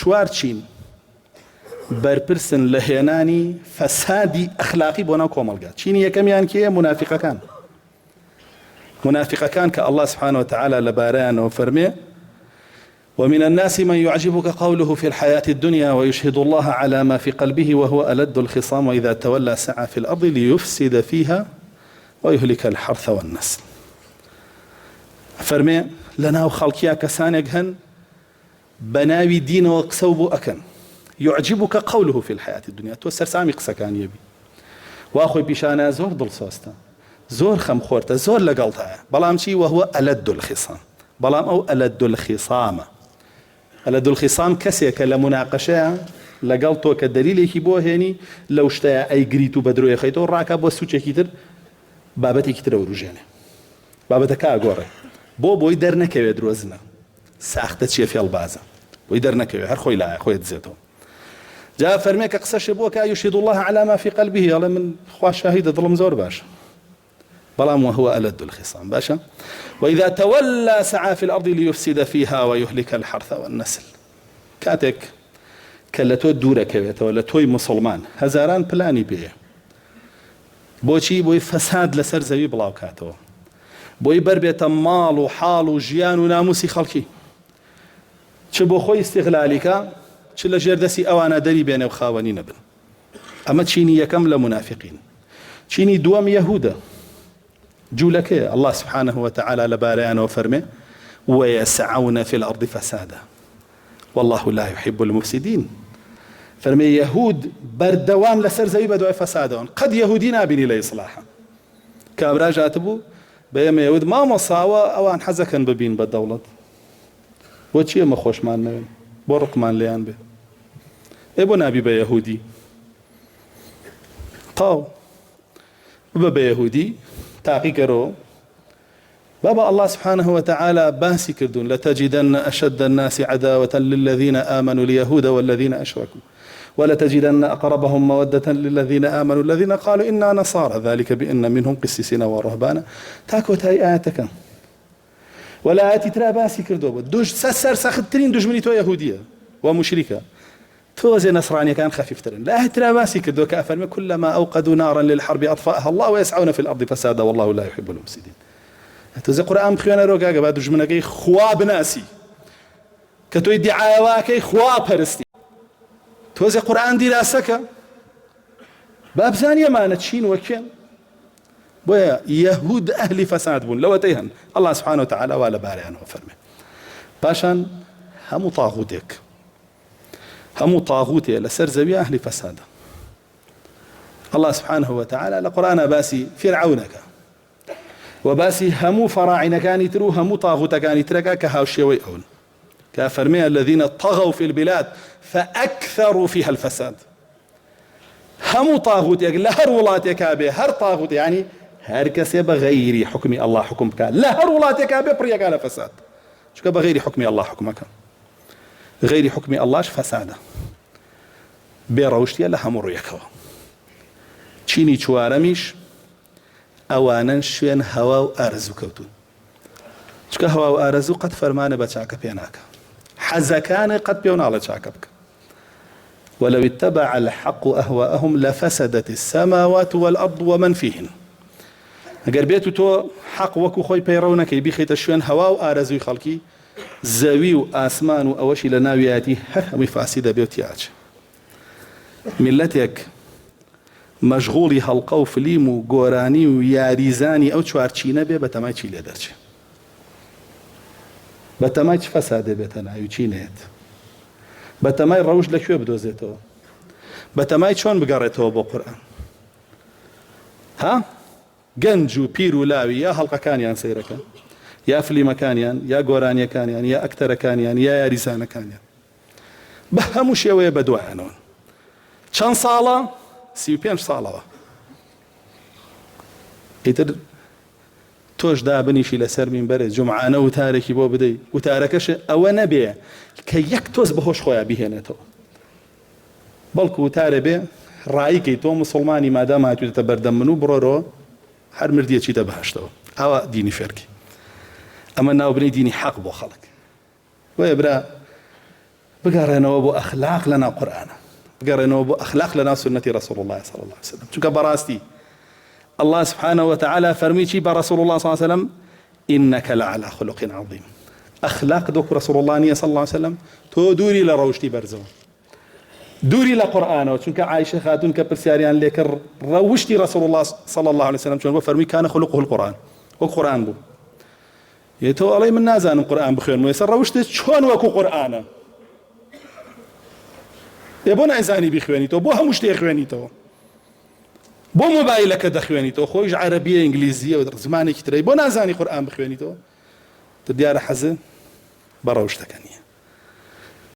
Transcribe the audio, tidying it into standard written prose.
چوار چین بەرپرسن لە هێنانی فەسادی ئەخلاقی بۆ ناو کۆمەڵگا. چینی یەکەمیان کێیە؟ منافقەکان کە الله سبحانه وتعالى لەبارەیانەوە فەرمێ ومن الناس من يعجبك قوله في الحياة الدنيا ويشهد الله على ما في قلبه وهو ألد الخصام وإذا تولى سعى في الأرض ليفسد فيها ويهلك الحرث والنسل. فرمي لنا وخلقيا كسانك هن بناوي دين وقسوب أكن يعجبك قوله في الحياة الدنيا توسر سامي قسا كان يبي واخوي بيشانا زور دل سوستا زور خم خورتا زور لقلتها بلام شي وهو ألد الخصام بلام أو ألد الخصامة ألد الخصام كسيك لمناقشة لقلتو كدليل يكيبوه هني لو اشتايا أي قريتو بدرو يخيطو راكب وسوچه كتر بابتي كتر وروجانه بابتك أقوري بۆی دەرنەکەوێت درۆزنە ساختە چیە فێڵبازە بۆی دەرنەکەوێت هەر خۆی لایە خۆی دزێتەوە. جا فەرمێ کە قسەشێ بۆ کە يشهد الله على ما في قلبه ئەڵێ من خوا شاهیدە دڵم زۆر باشە بەڵام وهو ألد الخصام باشە. وإذا تولى سعى في الأرض ليفسد فيها ويهلك الحرث والنسل. کاتێک کە لە تۆ دوورەکەوێتەوە لە تۆی مسلمان هەزاران پلانی پێیە بۆچی بۆی فەساد لەسەر زەوی بڵاو کاتەوە بۆی بربێتە ماڵ و حاڵ و ژیان و ناموسی خەڵکی چ بۆ خۆی استیغلالیکە چ لە ژێردەسی ئەوانە دەری بێنێ و خاوەنی نەبن. ئەمە چینی یەکەم لە منافقین. چینی دووەم یەهودە جوولەکەیە الله سبحانه وتعالى لەبارەیانەوە فەرمێ ويسعون في الأرض فسادا والله لا يحب المفسدين. فەرمێ یەهود بەردەوام لەسەر زەوی بەدوای فەسادەوەن قەت یەهودی نابینی لە ئیسلاحە کابرا هاتبوو بەیەمە یەهود مامۆساوە ئەوان حەزەکەن ببین بە دەوڵەت بۆ چییە مە خۆشمان نەوێن بۆ ڕقمان لێیان بێ ئێ بۆ نابی بە یەهودی تاو ببە بە یەهودی تاقیکەرەوە بابا الله سبحانه وتعالى باسي كردون لتجدن أشد الناس عداوة للذين آمنوا اليهود والذين أشركوا ولتجدن أقربهم مودة للذين آمنوا الذين قالوا إنا نصارى ذلك بأن منهم قسيسين ورهبانا تاكو تاي آياتك ولا آياتي ترى باسي كردو دوج سسر ساخترين دوج مني تو يهودية ومشركة توزي نصرانية كان خفيف ترين لا ترى باسي كردو كأفرمي كلما أوقدوا نارا للحرب أطفأها الله ويسعون في الأرض فسادا والله لا يحب المفسدين. تۆزێ قورئان بخوێنە ڕۆگاگە با دوژمنەکەی خوا بناسی کە تۆی دیعاواکەی خوا پەرستی تۆزێ قورئان دیراسەکە با بزانی ئەمانە چین وەکێن بۆیە یەهود ئەهلی فەساد بوون لەوەتەی هەن الله سبحانه وتعالى وا لەبارەیانەوە فەرمێ. پاشان هەموو تاغوتێ لەسەر زەوی ئەهلی فەسادە. الله سبحانه وتعالى لە قورئانە باسی فیرعەونەکە وباسي همو فراعنة كاني ترو همو طاغوت كاني تركا كهاوشيوي أون كفرمي الذين طغوا في البلاد فأكثروا فيها الفساد. همو طاغوت يقول لا هر ولات يكابي هر طاغوت يعني هر كسي بغير حكم الله حكمك لا هر ولات يكابي بريق على فساد شو بغير حكم الله حكمك غير حكم الله فساده بيروشتيا لها مريكوا چيني چوارميش ئەوانن شوێن هەوا و ئارەزوو کەوتون چکە هەوا و ئارەزوو قەت فەرمانە بە چاکە پێ ناکە حەزەکانێ قەت پێ ناڵە چاکە بکە ولو اتبع الحق أهواءهم لفسدت السماوات والأرض ومن فيهن. ئەگەر بێت و تۆ حەق وەکو خۆی پەیڕەو نەکەی بیخیتە شوێن هەوا و ئارەزووی خەڵکی زەوی و ئاسمان و ئەوەشی لە ناویەتی هەر هەمووی فاسی دەبێت تیاچ میلەتێک مەشغوڵی هەڵقە و فلیم و گۆرانی و یاریزانی ئەو چوارچینە بێ بەتەمای چی لێ دەرچێ بەتەمای چ فەسادێ بێتە ناوی چینێت بەتەمای ڕەوش لەکوێ بدۆزێتەوە بەتەمای چۆن بگەڕێتەوە بۆ قورئان ها گەنج و پیر و لاوی یا هەڵقەکانیان سەیرەکەن یا فلیمەکانیان یا گۆرانیەکانیان یا ئەکتەرەکانیان یا یاریزانەکانیان بە هەموو شێوەیە بەدوایانەوە چەند ساڵە 35 ساڵەوە ئیتر تۆش دابنیشی لەسەر مینبەرێ جومعانە وتارێکی بۆ بدەی وتارەکەش ئەوە نەبێ کە یەک تۆز بەهۆش خۆیان بیهێنێتەوە بەڵکو وتارە بێ ڕایکەی تۆ مسڵمانی مادام هاتوویتە بەردەم من و بڕۆرەوە هەر مردیەکی دەبەهەشتەوە ئەوە دینی فێرکی ئەمە ناوبنەی دینی حەق بۆ خەڵک وەیە برا بقرينەوە بۆ ئەخلاق لەنا قورئانە، بقرينەوە بۆ ئەخلاق لەنا سنەتی رسول الله صلى الله عليه وسلم. چونکە بەڕاستی الله سبحانه وتعالى فرمي چی بە رسول الله صلى الله عليه وسلم إنك لعلى خلق عظيم. أخلاق دوك رسول الله نية صلى الله عليه وسلم تو دوري لروشتي برزو دوري لقرآن. وچونك عائشة خاتون كبرسياريان ليكر روشتي رسول الله صلى الله عليه وسلم چون فرمي كان خلقه القرآن والقرآن بو يتو علي من نازان القرآن بخير ميسر روشتي شون وكو قرآن يبونا إزاني بخواني تو بوها مشتي خواني تو بو موبايلك دخواني تو خويج عربية إنجليزية وزماني كتري بو نازاني قرآن بخواني تو تديار حزن بروشتكني